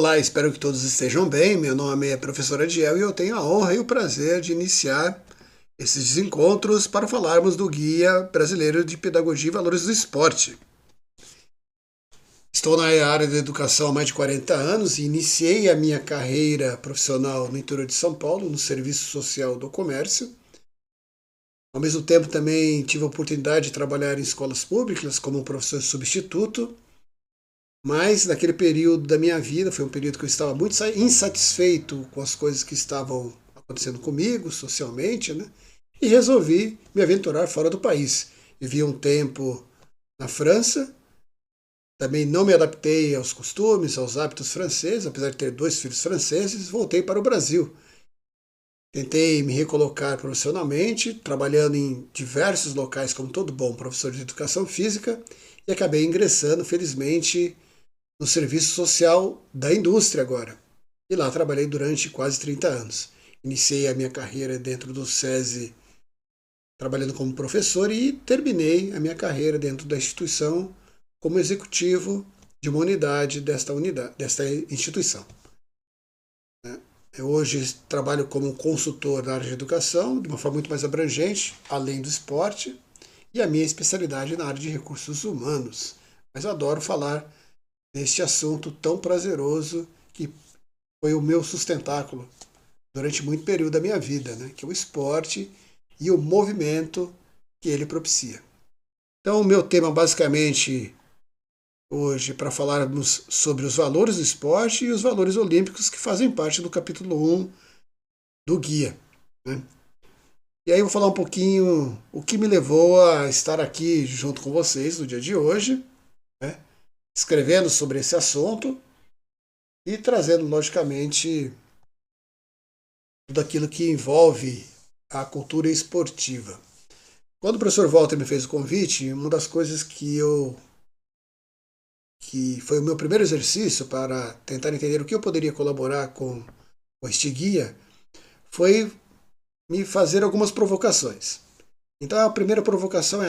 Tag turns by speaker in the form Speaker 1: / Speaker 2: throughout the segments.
Speaker 1: Olá, espero que todos estejam bem. Meu nome é professor Adiel e eu tenho a honra e o prazer de iniciar esses encontros para falarmos do Guia Brasileiro de Pedagogia e Valores do Esporte. Estou na área da educação há mais de 40 anos e iniciei a minha carreira profissional no interior de São Paulo, no Serviço Social do Comércio. Ao mesmo tempo, também tive a oportunidade de trabalhar em escolas públicas como professor substituto. Mas naquele período da minha vida, foi um período que eu estava muito insatisfeito com as coisas que estavam acontecendo comigo, socialmente, né? E resolvi me aventurar fora do país. Vivi um tempo na França, também não me adaptei aos costumes, aos hábitos franceses, apesar de ter 2 filhos franceses, voltei para o Brasil. Tentei me recolocar profissionalmente, trabalhando em diversos locais como todo bom professor de educação física, e acabei ingressando, felizmente, no serviço social da indústria agora. E lá trabalhei durante quase 30 anos. Iniciei a minha carreira dentro do SESI, trabalhando como professor, e terminei a minha carreira dentro da instituição como executivo de uma unidade desta instituição. Eu hoje trabalho como consultor na área de educação, de uma forma muito mais abrangente, além do esporte, e a minha especialidade na área de recursos humanos. Mas eu adoro falar deste assunto tão prazeroso que foi o meu sustentáculo durante muito período da minha vida, né? Que é o esporte e o movimento que ele propicia. Então, o meu tema basicamente hoje para falarmos sobre os valores do esporte e os valores olímpicos que fazem parte do capítulo 1 do guia, né? E aí eu vou falar um pouquinho o que me levou a estar aqui junto com vocês no dia de hoje, né? Escrevendo sobre esse assunto e trazendo, logicamente, tudo aquilo que envolve a cultura esportiva. Quando o professor Walter me fez o convite, uma das coisas que foi o meu primeiro exercício para tentar entender o que eu poderia colaborar com este guia foi me fazer algumas provocações. Então a primeira provocação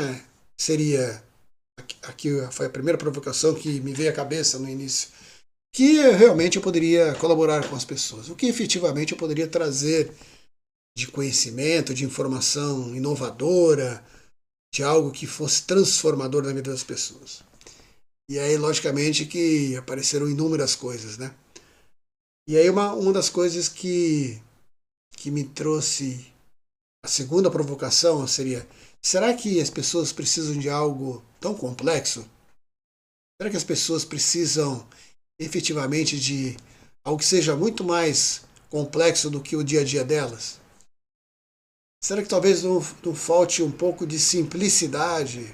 Speaker 1: seria, aqui foi a primeira provocação que me veio à cabeça no início, que realmente eu poderia colaborar com as pessoas, o que efetivamente eu poderia trazer de conhecimento, de informação inovadora, de algo que fosse transformador na vida das pessoas. E aí, logicamente, que apareceram inúmeras coisas, né? E aí uma das coisas que me trouxe a segunda provocação seria: será que as pessoas precisam de algo tão complexo? Será que as pessoas precisam efetivamente de algo que seja muito mais complexo do que o dia a dia delas? Será que talvez não falte um pouco de simplicidade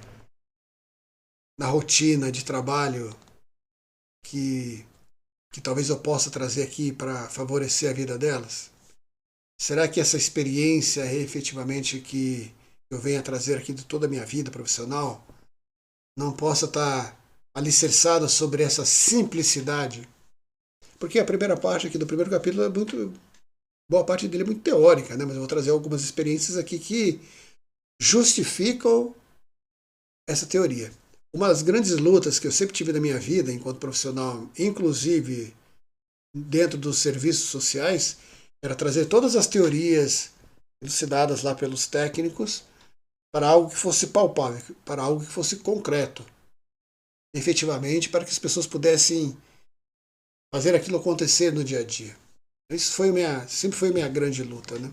Speaker 1: na rotina de trabalho que, que talvez eu possa trazer aqui para favorecer a vida delas? Será que essa experiência é efetivamente que eu venho a trazer aqui de toda a minha vida profissional não possa estar alicerçada sobre essa simplicidade? Porque a primeira parte aqui do primeiro capítulo é muito. Boa parte dele é muito teórica, né? Mas eu vou trazer algumas experiências aqui que justificam essa teoria. Uma das grandes lutas que eu sempre tive na minha vida enquanto profissional, inclusive dentro dos serviços sociais, era trazer todas as teorias elucidadas lá pelos técnicos para algo que fosse palpável, para algo que fosse concreto, efetivamente, para que as pessoas pudessem fazer aquilo acontecer no dia a dia. Isso sempre foi minha grande luta, né?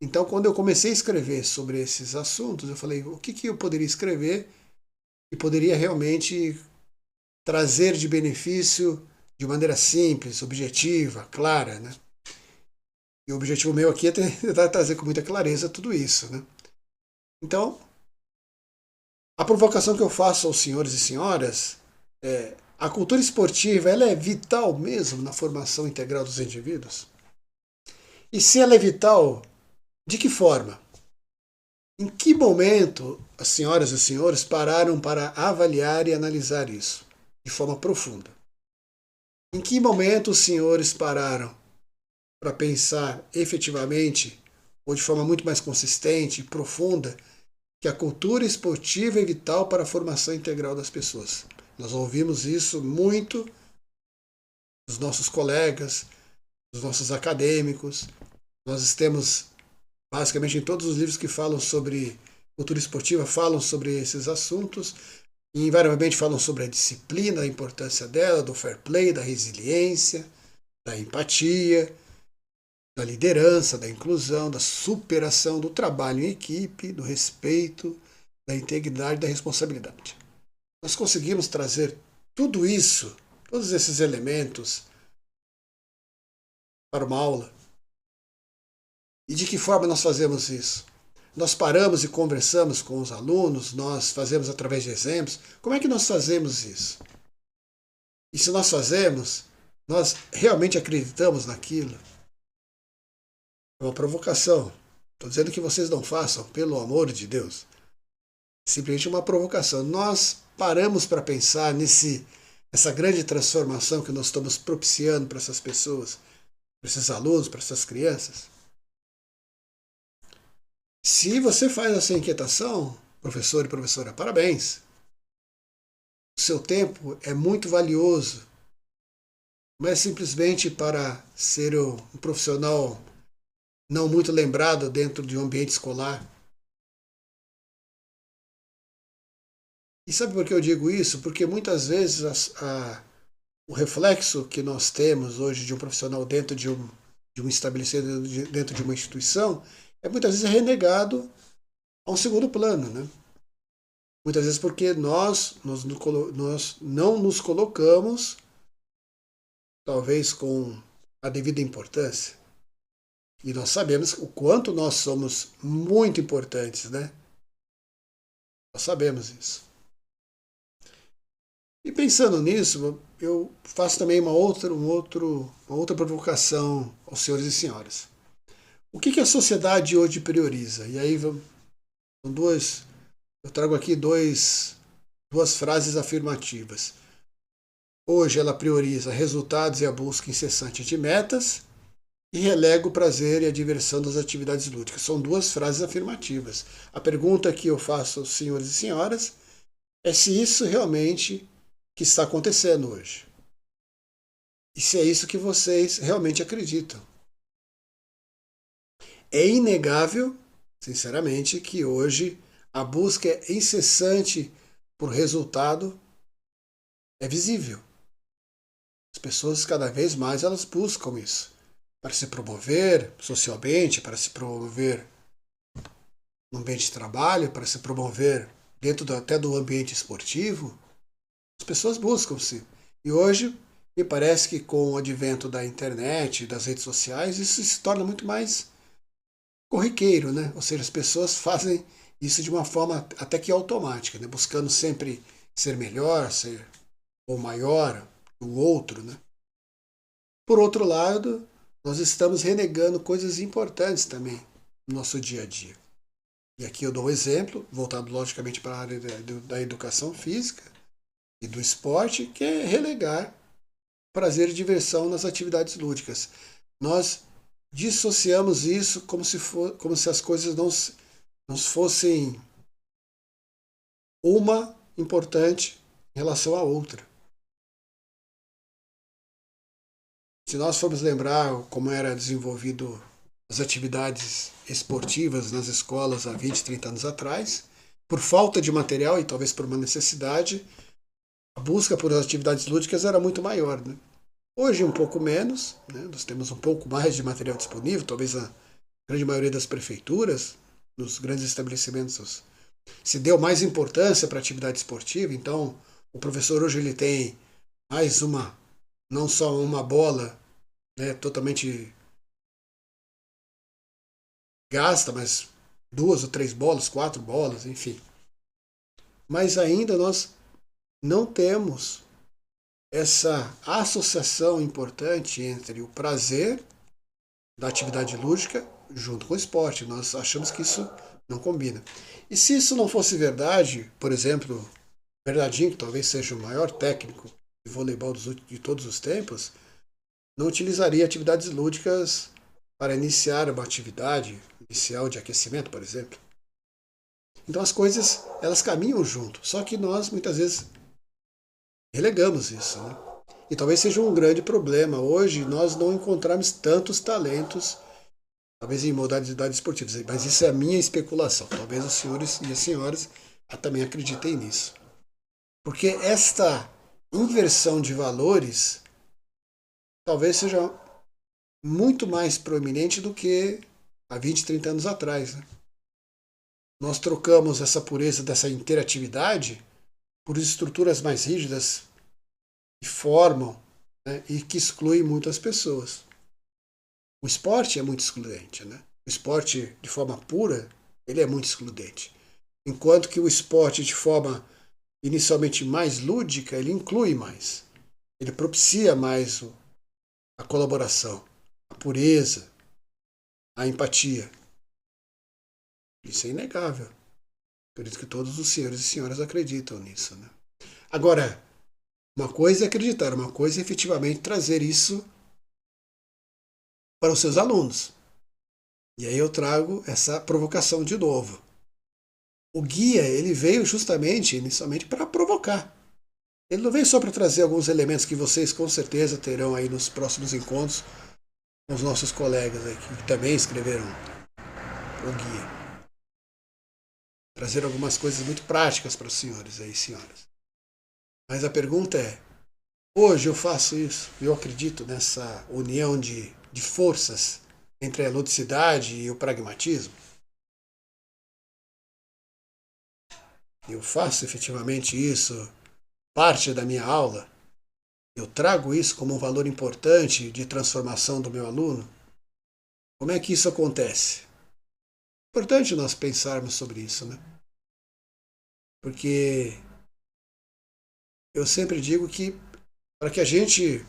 Speaker 1: Então, quando eu comecei a escrever sobre esses assuntos, eu falei, o que eu poderia escrever que poderia realmente trazer de benefício de maneira simples, objetiva, clara, né? E o objetivo meu aqui é tentar trazer com muita clareza tudo isso, né? Então, a provocação que eu faço aos senhores e senhoras é: a cultura esportiva, ela é vital mesmo na formação integral dos indivíduos? E se ela é vital, de que forma? Em que momento as senhoras e os senhores pararam para avaliar e analisar isso de forma profunda? Em que momento os senhores pararam para pensar efetivamente, ou de forma muito mais consistente e profunda, que a cultura esportiva é vital para a formação integral das pessoas? Nós ouvimos isso muito dos nossos colegas, dos nossos acadêmicos. Nós temos, basicamente, em todos os livros que falam sobre cultura esportiva, falam sobre esses assuntos, e invariavelmente falam sobre a disciplina, a importância dela, do fair play, da resiliência, da empatia, da liderança, da inclusão, da superação, do trabalho em equipe, do respeito, da integridade e da responsabilidade. Nós conseguimos trazer tudo isso, todos esses elementos, para uma aula. E de que forma nós fazemos isso? Nós paramos e conversamos com os alunos, nós fazemos através de exemplos. Como é que nós fazemos isso? E se nós fazemos, nós realmente acreditamos naquilo? É uma provocação. Estou dizendo que vocês não façam, pelo amor de Deus. É simplesmente uma provocação. Nós paramos para pensar nessa grande transformação que nós estamos propiciando para essas pessoas, para esses alunos, para essas crianças. Se você faz essa inquietação, professor e professora, parabéns. O seu tempo é muito valioso. Não é simplesmente para ser um profissional não muito lembrado dentro de um ambiente escolar. E sabe por que eu digo isso? Porque muitas vezes o reflexo que nós temos hoje de um profissional dentro de um estabelecimento, dentro de uma instituição, é muitas vezes renegado a um segundo plano, né? Muitas vezes porque nós não nos colocamos, talvez com a devida importância. E nós sabemos o quanto nós somos muito importantes, né? Nós sabemos isso. E pensando nisso, eu faço também uma outra provocação aos senhores e senhoras. O que a sociedade hoje prioriza? E aí eu trago aqui duas frases afirmativas. Hoje ela prioriza resultados e a busca incessante de metas e relega o prazer e a diversão das atividades lúdicas. São duas frases afirmativas. A pergunta que eu faço aos senhores e senhoras é se isso realmente que está acontecendo hoje. E se é isso que vocês realmente acreditam. É inegável, sinceramente, que hoje a busca incessante por resultado é visível. As pessoas cada vez mais elas buscam isso para se promover socialmente, para se promover no ambiente de trabalho, para se promover dentro até do ambiente esportivo. As pessoas buscam-se. E hoje, me parece que com o advento da internet, das redes sociais, isso se torna muito mais corriqueiro, né? Ou seja, as pessoas fazem isso de uma forma até que automática, né? Buscando sempre ser melhor, ser ou maior que o outro, né? Por outro lado, nós estamos renegando coisas importantes também no nosso dia a dia. E aqui eu dou um exemplo, voltado logicamente para a área da educação física e do esporte, que é relegar prazer e diversão nas atividades lúdicas. Nós dissociamos isso como se as coisas não fossem uma importante em relação à outra. Se nós formos lembrar como era desenvolvido as atividades esportivas nas escolas há 20, 30 anos atrás, por falta de material e talvez por uma necessidade, a busca por atividades lúdicas era muito maior, né? Hoje um pouco menos, né? Nós temos um pouco mais de material disponível, talvez a grande maioria das prefeituras, nos grandes estabelecimentos, se deu mais importância para a atividade esportiva, então o professor hoje ele tem mais não só uma bola, né, totalmente gasta, mas 2 ou 3 bolas, 4 bolas, enfim. Mas ainda nós não temos essa associação importante entre o prazer da atividade lúdica junto com o esporte. Nós achamos que isso não combina. E se isso não fosse verdade, por exemplo, Bernardinho, que talvez seja o maior técnico de voleibol de todos os tempos, não utilizaria atividades lúdicas para iniciar uma atividade inicial de aquecimento, por exemplo. Então as coisas elas caminham junto, só que nós muitas vezes relegamos isso, né? E talvez seja um grande problema hoje nós não encontrarmos tantos talentos, talvez em modalidades esportivas, mas isso é a minha especulação. Talvez os senhores e as senhoras também acreditem nisso. Porque esta inversão de valores talvez seja muito mais proeminente do que há 20, 30 anos atrás. Né? Nós trocamos essa pureza dessa interatividade por estruturas mais rígidas que formam, né, e que excluem muitas pessoas. O esporte é muito excludente. Né? O esporte, de forma pura, ele é muito excludente. Enquanto que o esporte, de forma inicialmente mais lúdica, ele inclui mais. Ele propicia mais a colaboração, a pureza, a empatia. Isso é inegável. Por isso que todos os senhores e senhoras acreditam nisso. Né? Agora, uma coisa é acreditar, uma coisa é efetivamente trazer isso para os seus alunos. E aí eu trago essa provocação de novo. O guia, ele veio justamente, inicialmente, para provocar. Ele não veio só para trazer alguns elementos que vocês com certeza terão aí nos próximos encontros com os nossos colegas aí, que também escreveram o guia. Trazer algumas coisas muito práticas para os senhores aí, senhoras. Mas a pergunta é, hoje eu faço isso, eu acredito nessa união de forças entre a ludicidade e o pragmatismo? Eu faço efetivamente isso, parte da minha aula? Eu trago isso como um valor importante de transformação do meu aluno? Como é que isso acontece? É importante nós pensarmos sobre isso, né? Porque eu sempre digo que para que a gente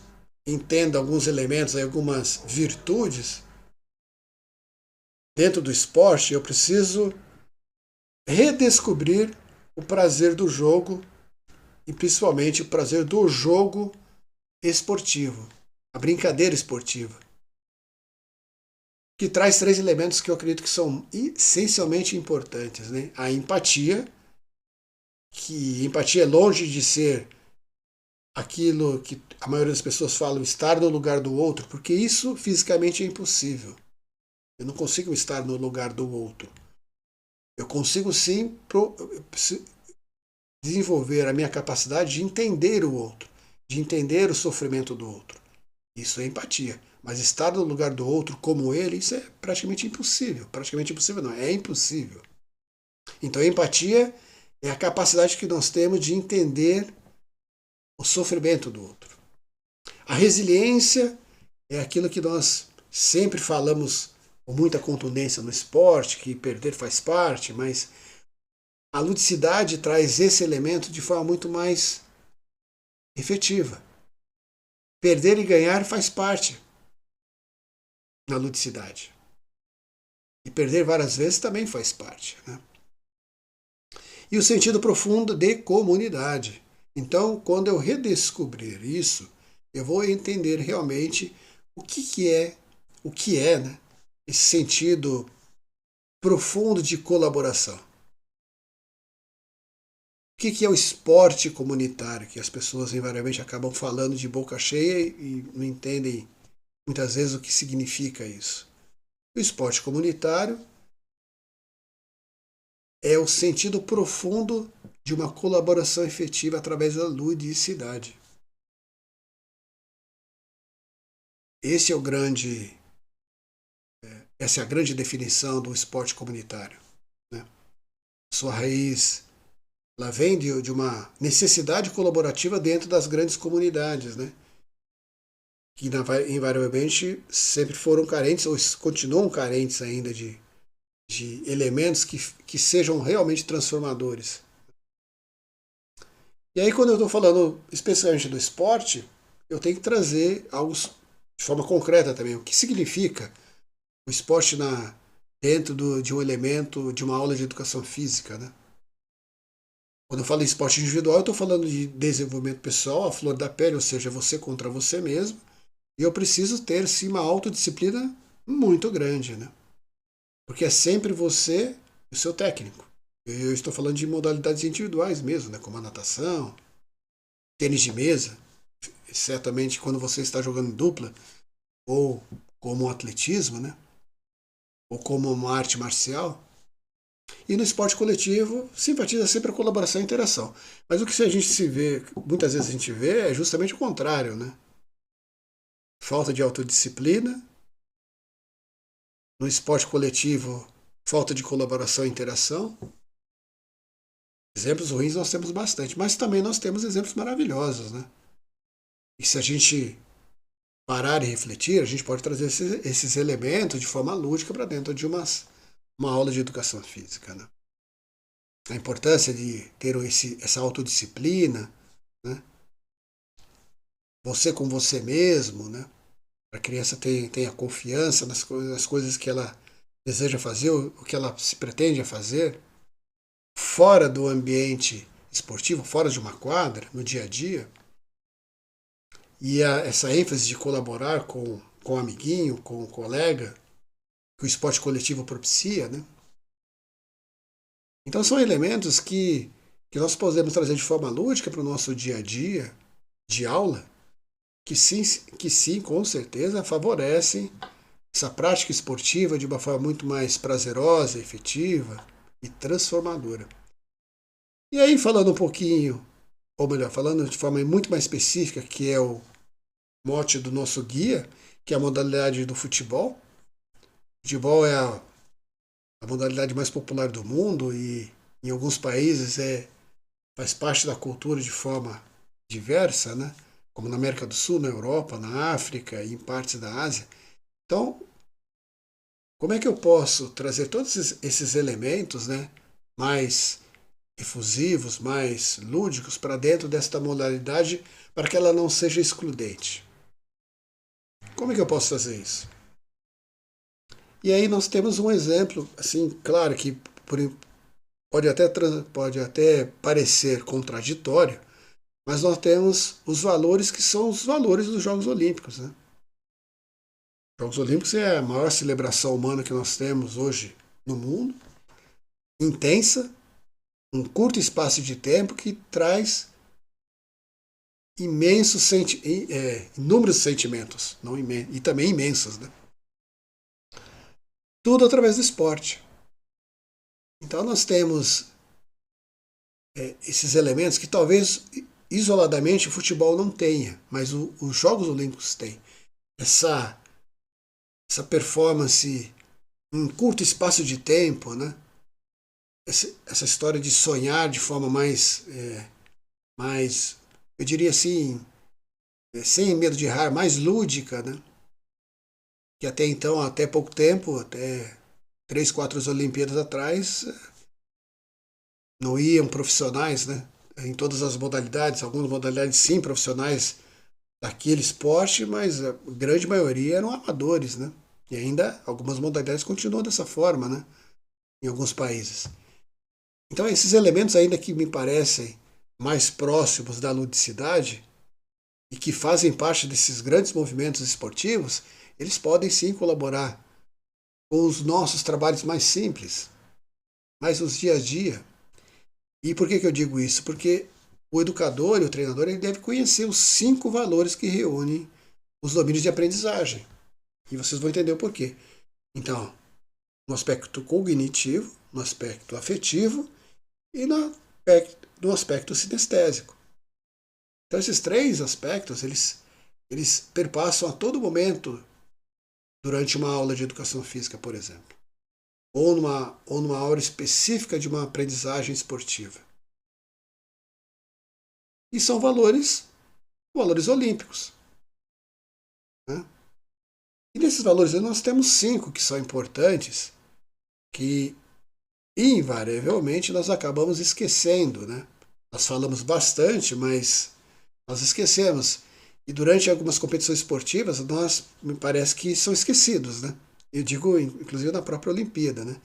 Speaker 1: entenda alguns elementos, algumas virtudes dentro do esporte, eu preciso redescobrir o prazer do jogo e principalmente o prazer do jogo esportivo, a brincadeira esportiva, que traz três elementos que eu acredito que são essencialmente importantes, né? A empatia, que empatia é longe de ser aquilo que a maioria das pessoas falam, estar no lugar do outro, porque isso fisicamente é impossível. Eu não consigo estar no lugar do outro. Eu consigo sim desenvolver a minha capacidade de entender o outro, de entender o sofrimento do outro. Isso é empatia. Mas estar no lugar do outro como ele, isso é praticamente impossível. Praticamente impossível não, é impossível. Então a empatia é a capacidade que nós temos de entender o sofrimento do outro. A resiliência é aquilo que nós sempre falamos com muita contundência no esporte, que perder faz parte, mas a ludicidade traz esse elemento de forma muito mais efetiva. Perder e ganhar faz parte na ludicidade. E perder várias vezes também faz parte. Né? E o sentido profundo de comunidade. Então, quando eu redescobrir isso, eu vou entender realmente o que é, né, esse sentido profundo de colaboração. O que é o esporte comunitário, que as pessoas invariavelmente acabam falando de boca cheia e não entendem muitas vezes o que significa isso. O esporte comunitário é o sentido profundo de uma colaboração efetiva através da ludicidade. Essa é a grande definição do esporte comunitário. Né? Sua raiz ela vem de uma necessidade colaborativa dentro das grandes comunidades, né? Que invariavelmente sempre foram carentes ou continuam carentes ainda de elementos que sejam realmente transformadores. E aí, quando eu estou falando especialmente do esporte, eu tenho que trazer algo de forma concreta também. O que significa o esporte dentro de um elemento de uma aula de educação física, né? Quando eu falo em esporte individual, eu estou falando de desenvolvimento pessoal, a flor da pele, ou seja, você contra você mesmo. E eu preciso ter, sim, uma autodisciplina muito grande, né? Porque é sempre você e o seu técnico. Eu estou falando de modalidades individuais mesmo, né? Como a natação, tênis de mesa, exatamente quando você está jogando em dupla, ou como um atletismo, né? Ou como uma arte marcial. E no esporte coletivo, simpatiza sempre a colaboração e a interação. Mas o que a gente se vê, muitas vezes a gente vê, é justamente o contrário, né? Falta de autodisciplina. No esporte coletivo, falta de colaboração e interação. Exemplos ruins nós temos bastante, mas também nós temos exemplos maravilhosos, né? E se a gente parar e refletir, a gente pode trazer esses elementos de forma lúdica para dentro de uma aula de educação física, né? A importância de ter essa autodisciplina, né? Você com você mesmo, né? A criança tenha confiança nas coisas que ela deseja fazer, o que ela se pretende a fazer, fora do ambiente esportivo, fora de uma quadra, no dia a dia. E essa ênfase de colaborar com o amiguinho, com o colega, que o esporte coletivo propicia, né? Então são elementos que nós podemos trazer de forma lúdica para o nosso dia a dia de aula, que sim, com certeza, favorecem essa prática esportiva de uma forma muito mais prazerosa, efetiva e transformadora. E aí, falando um pouquinho, ou melhor, falando de forma muito mais específica, que é o mote do nosso guia, que é a modalidade do futebol. O futebol é a modalidade mais popular do mundo e em alguns países faz parte da cultura de forma diversa, né? Como na América do Sul, na Europa, na África e em partes da Ásia. Então, como é que eu posso trazer todos esses elementos, né, mais efusivos, mais lúdicos para dentro desta modalidade para que ela não seja excludente? Como é que eu posso fazer isso? E aí nós temos um exemplo, assim, claro que pode até parecer contraditório, mas nós temos os valores que são os valores dos Jogos Olímpicos, né? Os Jogos Olímpicos é a maior celebração humana que nós temos hoje no mundo, intensa, um curto espaço de tempo que traz inúmeros sentimentos, não e também imensos, né? Tudo através do esporte. Então nós temos esses elementos que talvez isoladamente o futebol não tenha, mas os Jogos Olímpicos têm. Essa performance em curto espaço de tempo, né? Essa história de sonhar de forma mais, eu diria assim, sem medo de errar, mais lúdica, né? Que até então, até pouco tempo, até 3, 4 Olimpíadas atrás, não iam profissionais, né? Em todas as modalidades, algumas modalidades sim profissionais daquele esporte, mas a grande maioria eram amadores, né? E ainda algumas modalidades continuam dessa forma, né? Em alguns países. Então esses elementos ainda que me parecem mais próximos da ludicidade e que fazem parte desses grandes movimentos esportivos, eles podem sim colaborar com os nossos trabalhos mais simples, mais nos dia a dia. E por que eu digo isso? Porque o educador e o treinador ele deve conhecer os 5 valores que reúnem os domínios de aprendizagem. E vocês vão entender o porquê. Então, no aspecto cognitivo, no aspecto afetivo e no aspecto sinestésico. Então, esses 3 aspectos, eles perpassam a todo momento durante uma aula de educação física, por exemplo. Ou numa aula específica de uma aprendizagem esportiva. E são valores olímpicos. Né? E desses valores nós temos 5 que são importantes, que invariavelmente nós acabamos esquecendo. Né? Nós falamos bastante, mas nós esquecemos. E durante algumas competições esportivas, me parece que são esquecidos. Né? Eu digo, inclusive, na própria Olimpíada. Né?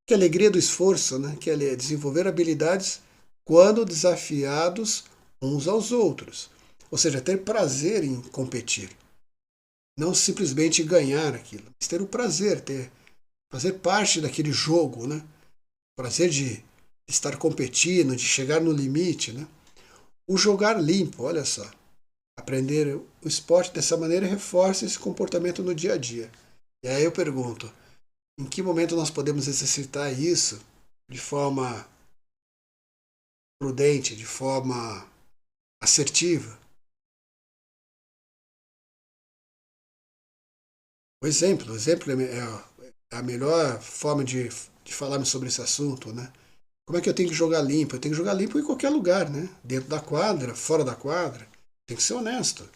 Speaker 1: Que a alegria do esforço, né? Que é desenvolver habilidades quando desafiados uns aos outros. Ou seja, ter prazer em competir. Não simplesmente ganhar aquilo, mas ter o prazer, fazer parte daquele jogo, né? O prazer de estar competindo, de chegar no limite, né? O jogar limpo, olha só. aprender o esporte dessa maneira reforça esse comportamento no dia a dia. E aí eu pergunto, em que momento nós podemos exercitar isso de forma prudente, de forma assertiva? O exemplo é a melhor forma de falarmos sobre esse assunto, né? Como é que eu tenho que jogar limpo? Eu tenho que jogar limpo em qualquer lugar, né? Dentro da quadra, fora da quadra. Tem que ser honesto.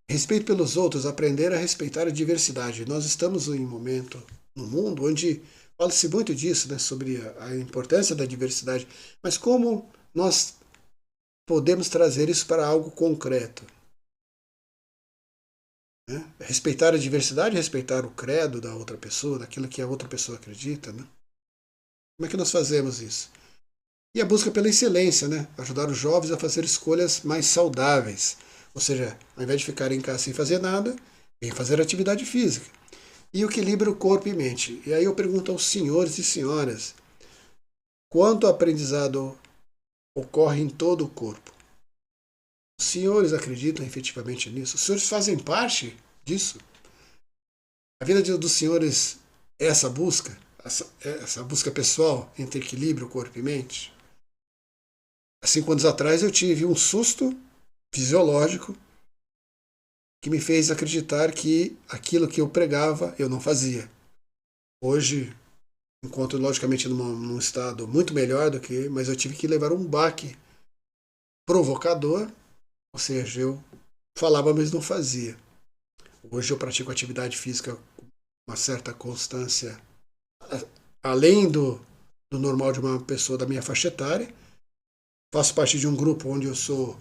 Speaker 1: Respeito pelos outros, aprender a respeitar a diversidade. Nós estamos em um momento no mundo onde fala-se muito disso, né? Sobre a importância da diversidade. Mas como nós podemos trazer isso para algo concreto? Né? Respeitar a diversidade, respeitar o credo da outra pessoa, daquilo que a outra pessoa acredita, né? Como é que nós fazemos isso? E a busca pela excelência, né? Ajudar os jovens a fazer escolhas mais saudáveis. Ou seja, ao invés de ficar em casa sem fazer nada, vem fazer atividade física. E o equilíbrio corpo e mente. E aí eu pergunto aos senhores e senhoras, quanto aprendizado ocorre em todo o corpo? Os senhores acreditam efetivamente nisso? Os senhores fazem parte disso? A vida dos senhores é essa busca pessoal entre equilíbrio, corpo e mente? Há 5 anos atrás eu tive um susto fisiológico que me fez acreditar que aquilo que eu pregava eu não fazia. Hoje, encontro logicamente num estado muito melhor do que, mas eu tive que levar um baque provocador, ou seja, eu falava, mas não fazia. Hoje eu pratico atividade física com uma certa constância, além do normal de uma pessoa da minha faixa etária. Faço parte de um grupo onde eu sou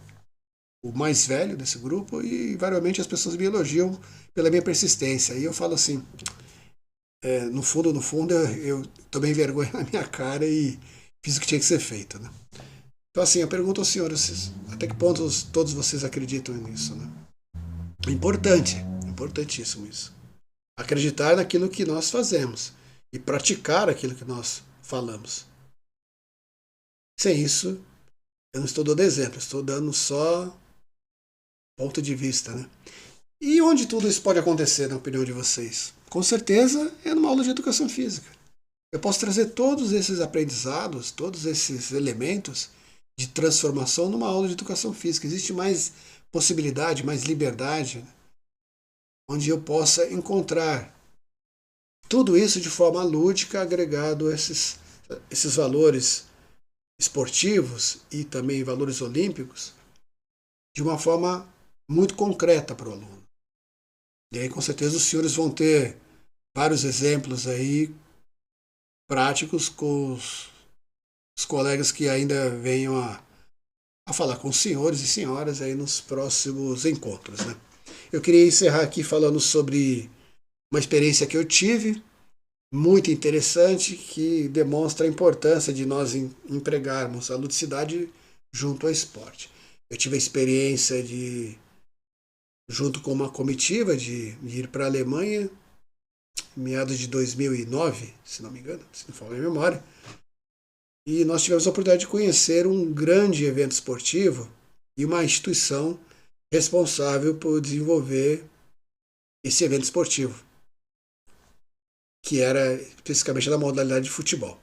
Speaker 1: o mais velho desse grupo e, invariavelmente, as pessoas me elogiam pela minha persistência. E eu falo assim, no fundo, eu tomei vergonha na minha cara e fiz o que tinha que ser feito, né? Então, assim, eu pergunto aos senhores, até que ponto todos vocês acreditam nisso, né? É importante, importantíssimo isso. Acreditar naquilo que nós fazemos e praticar aquilo que nós falamos. Sem isso, eu não estou dando exemplo, estou dando só ponto de vista, né? E onde tudo isso pode acontecer, na opinião de vocês? Com certeza é numa aula de educação física. Eu posso trazer todos esses aprendizados, todos esses elementos de transformação numa aula de educação física. Existe mais possibilidade, mais liberdade, né? Onde eu possa encontrar tudo isso de forma lúdica, agregado a esses valores esportivos e também valores olímpicos, de uma forma muito concreta para o aluno. E aí, com certeza, os senhores vão ter vários exemplos aí práticos com os colegas que ainda venham a falar com os senhores e senhoras aí nos próximos encontros, né? Eu queria encerrar aqui falando sobre uma experiência que eu tive, muito interessante, que demonstra a importância de nós empregarmos a ludicidade junto ao esporte. Eu tive a experiência junto com uma comitiva, de ir para a Alemanha, meados de 2009, se não me engano, se não falar a memória. E nós tivemos a oportunidade de conhecer um grande evento esportivo e uma instituição responsável por desenvolver esse evento esportivo, que era especificamente da modalidade de futebol.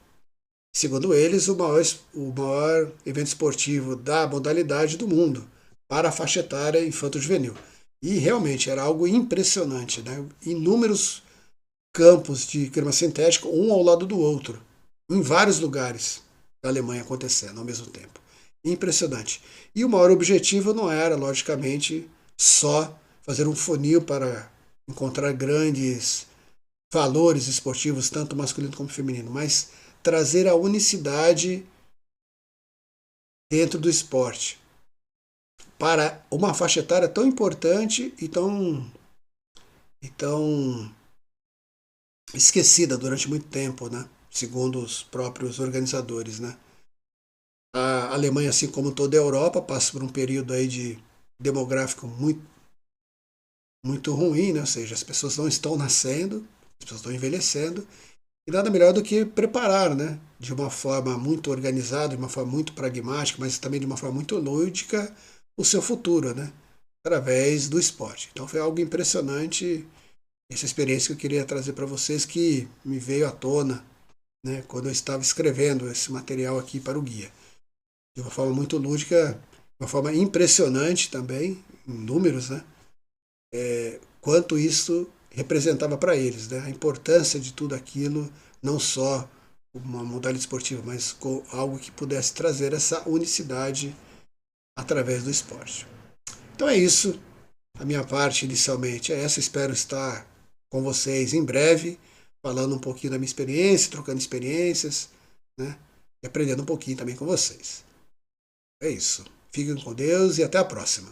Speaker 1: Segundo eles, o maior evento esportivo da modalidade do mundo, para a faixa etária infanto-juvenil. E realmente era algo impressionante, né? Inúmeros campos de grama sintética, um ao lado do outro, em vários lugares da Alemanha acontecendo ao mesmo tempo. Impressionante. E o maior objetivo não era, logicamente, só fazer um funil para encontrar grandes valores esportivos, tanto masculino como feminino, mas trazer a unicidade dentro do esporte para uma faixa etária tão importante e tão esquecida durante muito tempo, né? Segundo os próprios organizadores, né? A Alemanha, assim como toda a Europa, passa por um período aí de demográfico muito, muito ruim, né? Ou seja, as pessoas não estão nascendo, as pessoas estão envelhecendo, E nada melhor do que preparar, né? De uma forma muito organizada, de uma forma muito pragmática, mas também de uma forma muito lúdica, o seu futuro, né? Através do esporte. Então foi algo impressionante essa experiência que eu queria trazer para vocês, que me veio à tona, né, quando eu estava escrevendo esse material aqui para o guia. De uma forma muito lúdica, de uma forma impressionante também, em números, né? Quanto isso representava para eles, né? A importância de tudo aquilo, não só uma modalidade esportiva, mas com algo que pudesse trazer essa unicidade através do esporte. Então é isso. A minha parte inicialmente é essa. Espero estar com vocês em breve, falando um pouquinho da minha experiência, trocando experiências, né? E aprendendo um pouquinho também com vocês. É isso. Fiquem com Deus e até a próxima.